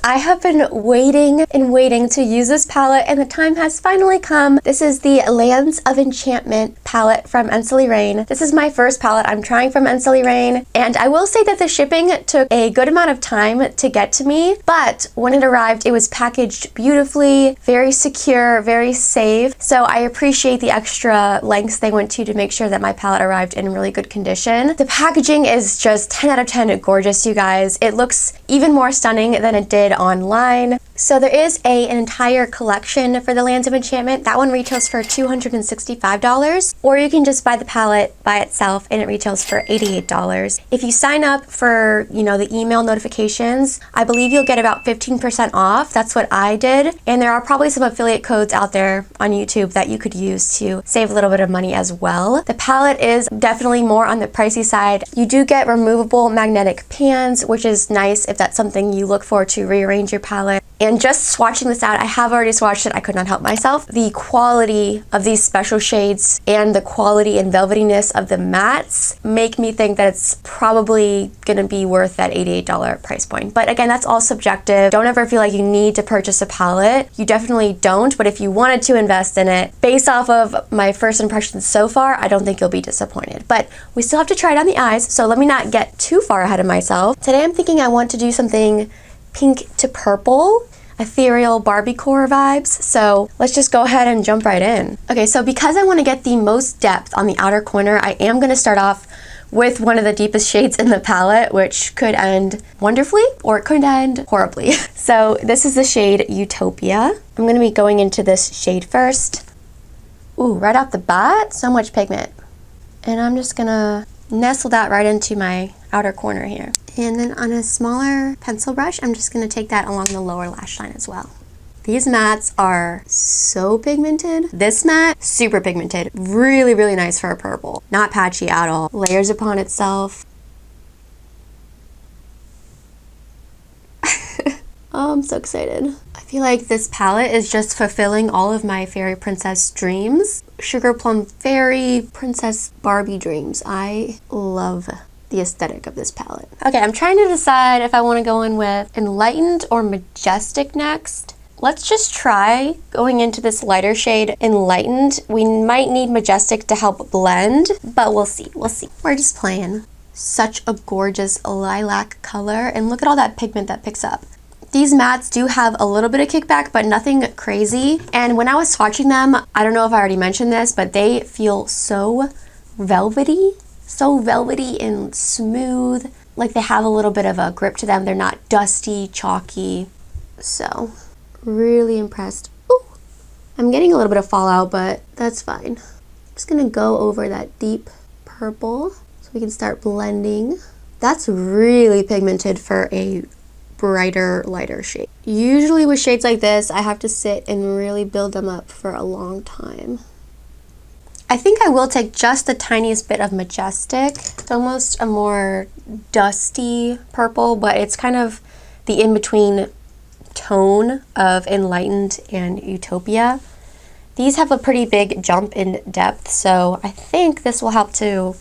I have been waiting and waiting to use this palette, and the time has finally come. This is the Lands of Enchantment palette from Ensley. This is my first palette I'm trying from Ensley, and I will say that the shipping took a good amount of time to get to me, but when it arrived, it was packaged beautifully, very secure, very safe. So I appreciate the extra lengths they went to make sure that my palette arrived in really good condition. The packaging is just 10 out of 10 gorgeous, you guys. It looks even more stunning than it did online. So there is an entire collection for the Lands of Enchantment. That one retails for $265, or you can just buy the palette by itself and it retails for $88. If you sign up for, the email notifications, I believe you'll get about 15% off. That's what I did. And there are probably some affiliate codes out there on YouTube that you could use to save a little bit of money as well. The palette is definitely more on the pricey side. You do get removable magnetic pans, which is nice if that's something you look for to rearrange your palette. And just swatching this out, I have already swatched it, I could not help myself. The quality of these special shades and the quality and velvetiness of the mattes make me think that it's probably gonna be worth that $88 price point. But again, that's all subjective. Don't ever feel like you need to purchase a palette. You definitely don't, but if you wanted to invest in it, based off of my first impressions so far, I don't think you'll be disappointed. But we still have to try it on the eyes, so let me not get too far ahead of myself. Today I'm thinking I want to do something pink to purple, ethereal Barbiecore vibes, so let's just go ahead and jump right in. Okay, so because I want to get the most depth on the outer corner, I am going to start off with one of the deepest shades in the palette, which could end wonderfully or it could end horribly. So this is the shade Utopia. I'm going to be going into this shade first. Ooh, right off the bat, so much pigment. And I'm just going to nestle that right into my outer corner here. And then on a smaller pencil brush, I'm just going to take that along the lower lash line as well. These mattes are so pigmented. This matte, super pigmented. Really, really nice for a purple. Not patchy at all. Layers upon itself. Oh, I'm so excited. I feel like this palette is just fulfilling all of my fairy princess dreams. Sugar plum fairy princess Barbie dreams. I love the aesthetic of this palette. Okay, I'm trying to decide if I want to go in with Enlightened or Majestic next. Let's just try going into this lighter shade Enlightened. We might need Majestic to help blend, but we'll see, we'll see. We're just playing. Such a gorgeous lilac color, and look at all that pigment that picks up. These mattes do have a little bit of kickback, but nothing crazy. And when I was swatching them, I don't know if I already mentioned this, but they feel so velvety. So velvety and smooth, like they have a little bit of a grip to them. They're not dusty, chalky. So, really impressed. Ooh, I'm getting a little bit of fallout, but that's fine. I'm just gonna go over that deep purple so we can start blending. That's really pigmented for a brighter, lighter shade. Usually with shades like this, I have to sit and really build them up for a long time. I think I will take just the tiniest bit of Majestic. It's almost a more dusty purple, but it's kind of the in-between tone of Enlightened and Utopia. These have a pretty big jump in depth, so I think this will help to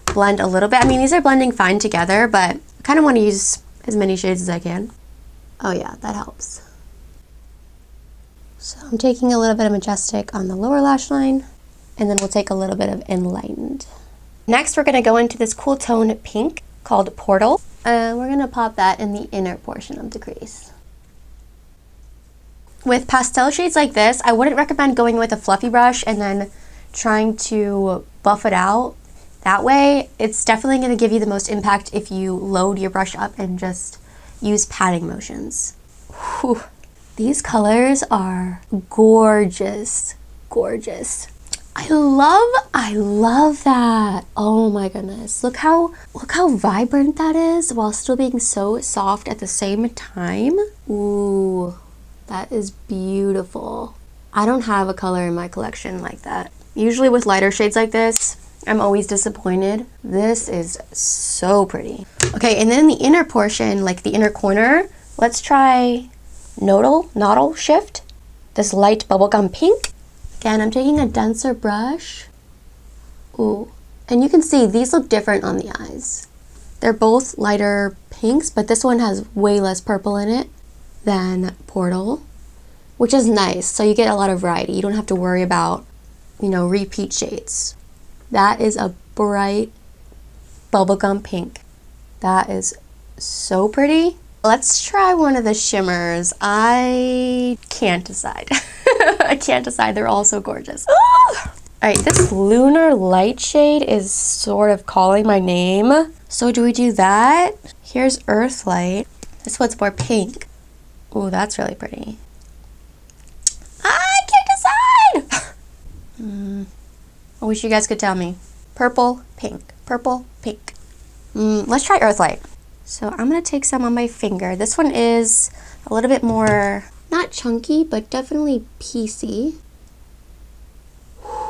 blend a little bit. I mean, these are blending fine together, but I kind of want to use as many shades as I can. Oh yeah, that helps. So I'm taking a little bit of Majestic on the lower lash line, and then we'll take a little bit of Enlightened. Next, we're gonna go into this cool tone pink called Portal. We're gonna pop that in the inner portion of the crease. With pastel shades like this, I wouldn't recommend going with a fluffy brush and then trying to buff it out that way. It's definitely gonna give you the most impact if you load your brush up and just use patting motions. Whew. These colors are gorgeous, gorgeous. I love that. Oh my goodness. Look how vibrant that is while still being so soft at the same time. Ooh, that is beautiful. I don't have a color in my collection like that. Usually with lighter shades like this, I'm always disappointed. This is so pretty. Okay, and then the inner portion, like the inner corner, let's try Nodal Shift, this light bubblegum pink. Again, I'm taking a denser brush. Ooh, and you can see these look different on the eyes. They're both lighter pinks, but this one has way less purple in it. than Portal, which is nice. So you get a lot of variety. You don't have to worry about, you know, repeat shades. That is a bright bubblegum pink. That is so pretty. Let's try one of the shimmers. I can't decide. I can't decide. They're all so gorgeous. All right, this Lunar Light shade is sort of calling my name. So do we do that? Here's Earth Light. This one's more pink. Ooh, that's really pretty. I can't decide! I wish you guys could tell me. Purple, pink, purple, pink. Let's try Earth Light. So I'm gonna take some on my finger. This one is a little bit more, not chunky, but definitely piecey.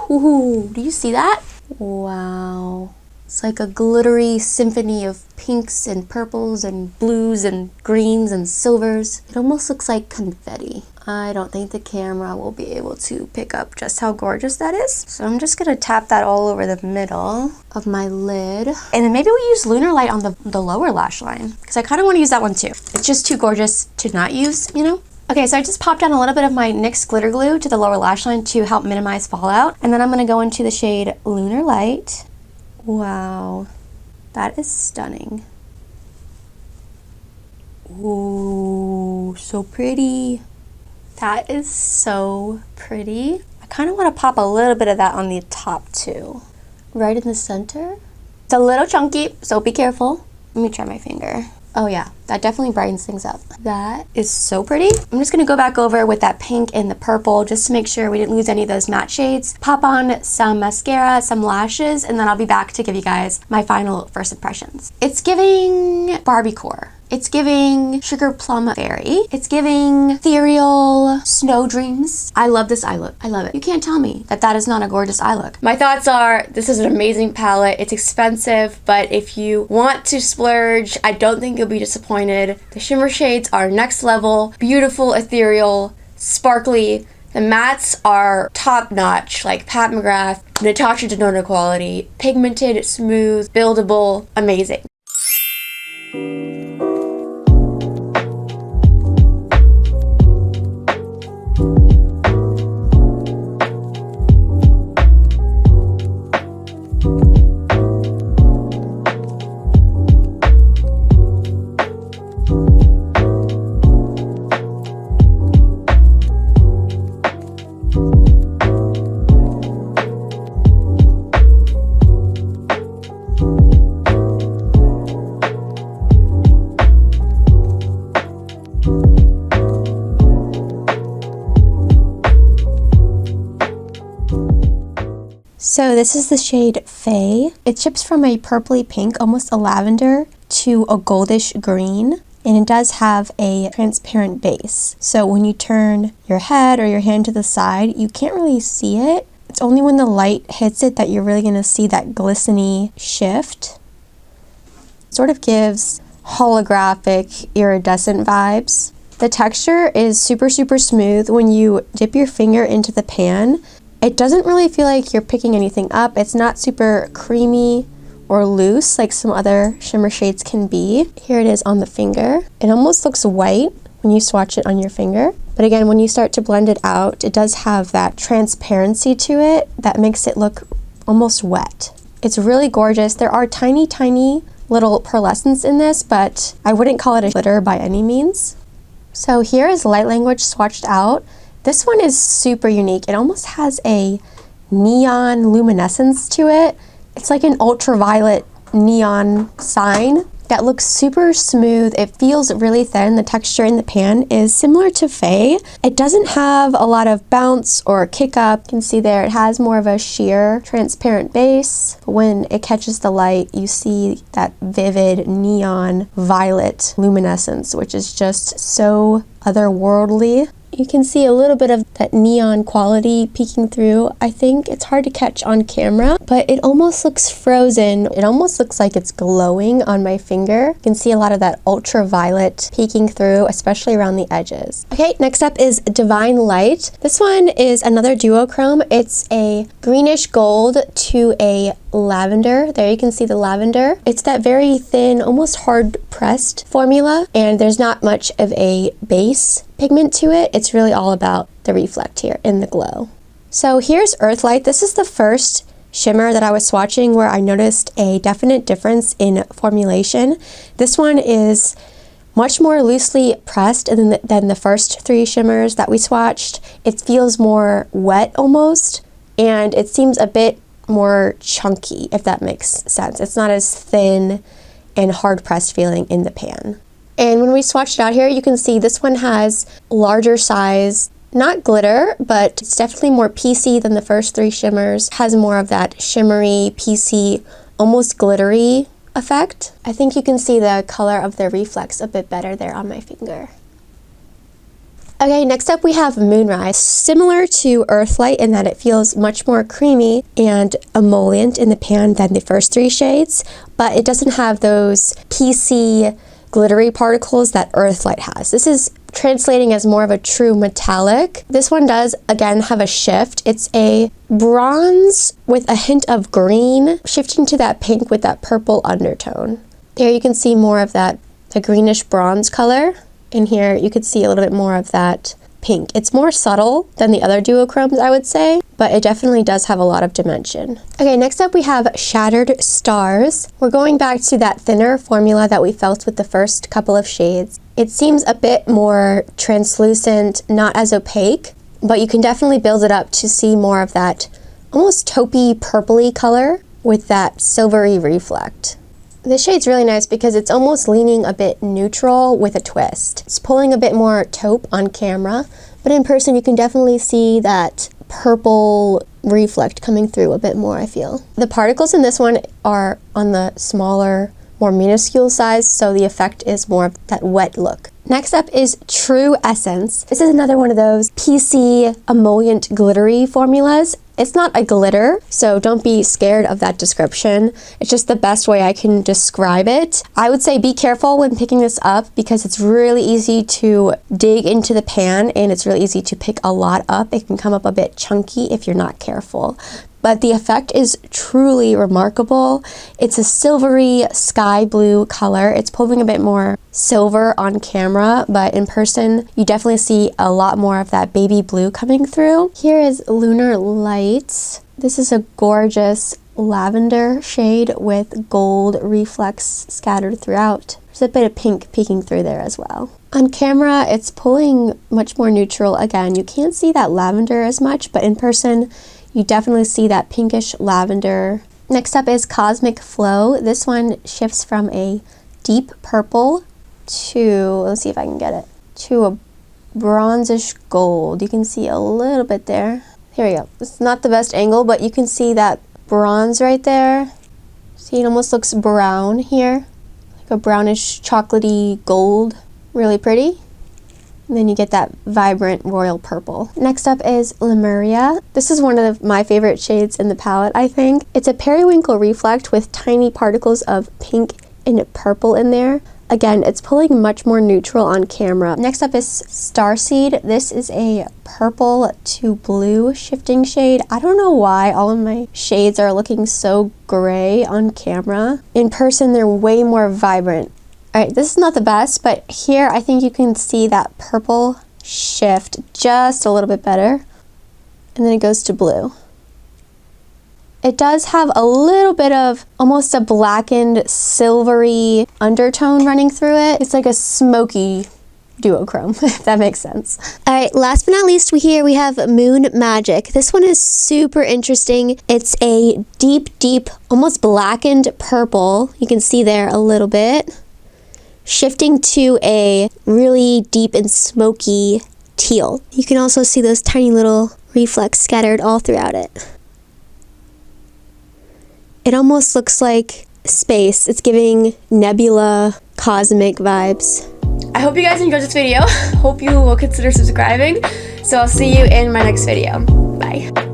Ooh, do you see that? Wow. It's like a glittery symphony of pinks and purples and blues and greens and silvers. It almost looks like confetti. I don't think the camera will be able to pick up just how gorgeous that is. So I'm just gonna tap that all over the middle of my lid. And then maybe we use Lunar Light on the lower lash line, because I kind of want to use that one too. It's just too gorgeous to not use, you know? Okay, so I just popped down a little bit of my NYX glitter glue to the lower lash line to help minimize fallout. And then I'm gonna go into the shade Lunar Light. Wow, that is stunning. Ooh, so pretty. That is so pretty. I kind of want to pop a little bit of that on the top too. Right in the center. It's a little chunky, so be careful. Let me try my finger. Oh yeah, that definitely brightens things up. That is so pretty. I'm just gonna go back over with that pink and the purple just to make sure we didn't lose any of those matte shades. Pop on some mascara, some lashes, and then I'll be back to give you guys my final first impressions. It's giving Barbiecore. It's giving Sugar Plum Fairy. It's giving Ethereal Snow Dreams. I love this eye look. I love it. You can't tell me that that is not a gorgeous eye look. My thoughts are, this is an amazing palette. It's expensive, but if you want to splurge, I don't think you'll be disappointed. The shimmer shades are next level, beautiful, ethereal, sparkly. The mattes are top notch, like Pat McGrath, Natasha Denona quality, pigmented, smooth, buildable, amazing. So this is the shade Faye. It ships from a purpley pink, almost a lavender, to a goldish green. And it does have a transparent base. So when you turn your head or your hand to the side, you can't really see it. It's only when the light hits it that you're really gonna see that glistening shift. It sort of gives holographic, iridescent vibes. The texture is super, super smooth. When you dip your finger into the pan, it doesn't really feel like you're picking anything up. It's not super creamy or loose like some other shimmer shades can be. Here it is on the finger. It almost looks white when you swatch it on your finger. But again, when you start to blend it out, it does have that transparency to it that makes it look almost wet. It's really gorgeous. There are tiny, tiny little pearlescents in this, but I wouldn't call it a glitter by any means. So here is Light Language swatched out. This one is super unique. It almost has a neon luminescence to it. It's like an ultraviolet neon sign that looks super smooth. It feels really thin. The texture in the pan is similar to Faye. It doesn't have a lot of bounce or kick up. You can see there it has more of a sheer transparent base. When it catches the light, you see that vivid neon violet luminescence, which is just so otherworldly. You can see a little bit of that neon quality peeking through. I think it's hard to catch on camera, but it almost looks frozen. It almost looks like it's glowing on my finger. You can see a lot of that ultraviolet peeking through, especially around the edges. Okay, next up is Divine Light. This one is another duochrome. It's a greenish gold to a lavender. There you can see the lavender. It's that very thin, almost hard pressed formula, and there's not much of a base pigment to it. It's really all about the reflect here in the glow. So here's Earthlight. This is the first shimmer that I was swatching where I noticed a definite difference in formulation. This one is much more loosely pressed than the first three shimmers that we swatched. It feels more wet almost, and it seems a bit more chunky, if that makes sense. It's not as thin and hard pressed feeling in the pan. And when we swatched it out here, you can see this one has larger size, not glitter, but it's definitely more piecey than the first three shimmers. Has more of that shimmery, piecey, almost glittery effect. I think you can see the color of the reflex a bit better there on my finger. Okay, next up we have Moonrise. Similar to Earthlight in that it feels much more creamy and emollient in the pan than the first three shades, but it doesn't have those piecey, glittery particles that Earthlight has. This is translating as more of a true metallic. This one does, again, have a shift. It's a bronze with a hint of green, shifting to that pink with that purple undertone. There you can see more of that, the greenish bronze color. In here, you could see a little bit more of that pink. It's more subtle than the other duochromes, I would say, but it definitely does have a lot of dimension. Okay, next up we have Shattered Stars. We're going back to that thinner formula that we felt with the first couple of shades. It seems a bit more translucent, not as opaque, but you can definitely build it up to see more of that almost taupey purpley color with that silvery reflect. This shade's really nice because it's almost leaning a bit neutral with a twist. It's pulling a bit more taupe on camera, but in person you can definitely see that purple reflect coming through a bit more, I feel. The particles in this one are on the smaller, more minuscule size, so the effect is more of that wet look. Next up is True Essence. This is another one of those PC emollient glittery formulas. It's not a glitter, so don't be scared of that description. It's just the best way I can describe it. I would say be careful when picking this up because it's really easy to dig into the pan and it's really easy to pick a lot up. It can come up a bit chunky if you're not careful. But the effect is truly remarkable. It's a silvery sky blue color. It's pulling a bit more silver on camera, but in person, you definitely see a lot more of that baby blue coming through. Here is Lunar Light. This is a gorgeous lavender shade with gold reflex scattered throughout. There's a bit of pink peeking through there as well. On camera, it's pulling much more neutral. Again, you can't see that lavender as much, but in person, you definitely see that pinkish lavender. Next up is Cosmic Flow. This one shifts from a deep purple to, let's see if I can get it, to a bronzish gold. You can see a little bit there. Here we go. It's not the best angle, but you can see that bronze right there. See, it almost looks brown here, like a brownish chocolatey gold. Really pretty. And then you get that vibrant royal purple. Next up is Lemuria. This is one of my favorite shades in the palette, I think. It's a periwinkle reflect with tiny particles of pink and purple in there. Again, it's pulling much more neutral on camera. Next up is Starseed. This is a purple to blue shifting shade. I don't know why all of my shades are looking so gray on camera. In person, they're way more vibrant. Alright, this is not the best, but here I think you can see that purple shift just a little bit better. And then it goes to blue. It does have a little bit of almost a blackened silvery undertone running through it. It's like a smoky duochrome, if that makes sense. Alright, last but not least, we have Moon Magic. This one is super interesting. It's a deep, almost blackened purple. You can see there a little bit. Shifting to a really deep and smoky teal. You can also see those tiny little reflects scattered all throughout it. It almost looks like space. It's giving nebula cosmic vibes. I hope you guys enjoyed this video. Hope you will consider subscribing. So I'll see you in my next video. Bye.